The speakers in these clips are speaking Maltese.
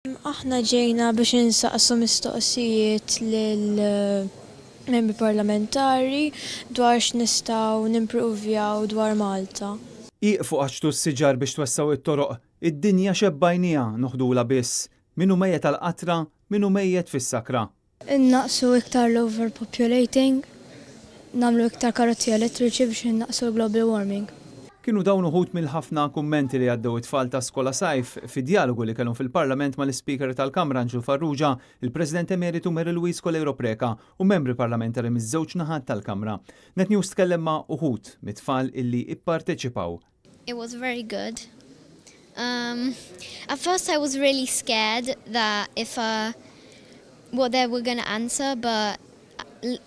Aħna ġejna biex insaqsu mistoqsijiet lil membri parlamentari dwar x'nistgħu nimpruvjaw dwar Malta. Ieqfu qaċċtu s-siġar biex twessgħu it-toroq, id-dinja xebbajnija noħdula biss. Minu mejjed tal-qatra, minu mejjed fis-sakra. Innaqsu iktar l-overpopulating, nagħmlu iktar karozzi elettriċi biex innaqsu l-global warming. Kienu dawn uħud mill-ħafna kummenti li għaddew it-tfal ta' Skola Sajf fi djalogu li kellhom fil-Parlament mal-Ispeaker tal-Kamra Anġlu Farrugia, il-President Emeritu Louise Coleiro Preca u membri parlamentari miż-żewġ naħat tal-Kamra. Net News tkellem ma' uħud mit-tfal illi ipparteċipaw. It was very good. At first I was really scared that if what they were going to answer, but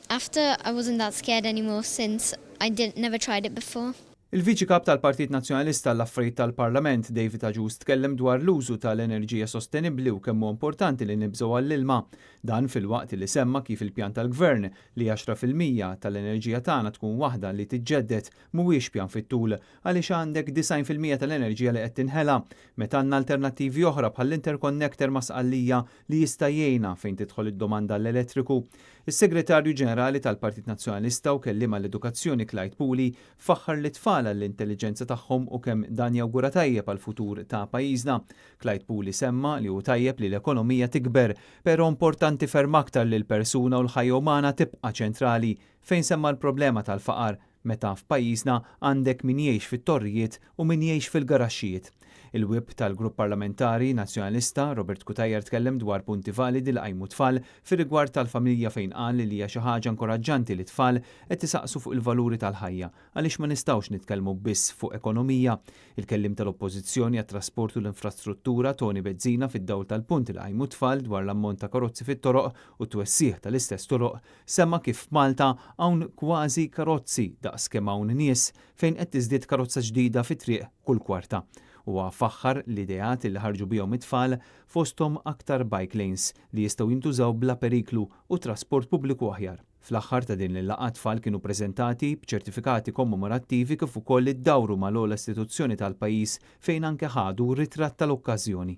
after I wasn't that scared anymore since I never tried it before. Il-Viċi Kap tal-Partit Nazzjonalista l-Affarijiet tal-Parlament, David Aġus, tkellem dwar l-użu tal-enerġija sostenibbli u kemm hu importanti li nibżgħu għall-ilma. Dan fil-waqt li semma kif il-pjan tal-Gvern li 10% tal-enerġija tagħna tkun waħda li tiġġedded mhuwiex pjan fit-tul għaliex għandek 90% tal-enerġija li qed tinħela meta għandna alternattivi oħra bħall-interconnector ma' sqallija li jista' jgħinha fejn tidħol id-domanda l-elettriku. Is-Segretarju Ġenerali tal-Partit Nazzjonalista u kelliem għall-Edukazzjoni Clyde Puli faħħar l-tfal għall-intelligenza tagħhom u kemm dan jawgura tajjeb għall-futur ta' pajjiżna. Clyde Puli semma li hu tajjeb li l-ekonomija tikber, però importanti ferm aktar li l-persuna u l-ħajja umana tibqa' ċentrali fejn semma l-problema tal-faqar meta f'pajjiżna għandek min jgħix fit-torrijiet u min jgħix fil-garaxxijiet. Il-wib tal-Grupp Parlamentari Nazzjonalista Robert Kutajjar tkellem dwar punti validi li qajmu tfal fir-rigward tal-familja fejn qal li hija xi ħaġa inkoraġġanti li tfal qed isaqsu fuq il-valuri tal-ħajja għaliex ma nistgħux nitkellmu biss fuq ekonomija. Il-kellim tal-Oppożizzjoni għat-trasport u l-infrastruttura Tony Bezzina fid-dawl tal-punti li qajmu tfal dwar l-ammont ta' karozzi fit-toroq u twessih tal-istess toroq semma kif f'Malta hawn kważi karozzi daqs kemm hawn nies fejn qed tiżdied karozza ġdida fit-triq kull kwarta. Huwa faħħar l-ideat li ħarġu bihom it-tfal fosthom aktar bike lanes li jistgħu jintużaw bla periklu u trasport pubbliku aħjar. Fl-aħħar ta' din il-laqgħa tfal kienu preżentati b'ċertifikati kommemorattivi kif ukoll iddawru mal-ogħla istituzzjoni tal-pajjiż fejn anke ħadu ritratt tal-okkażjoni.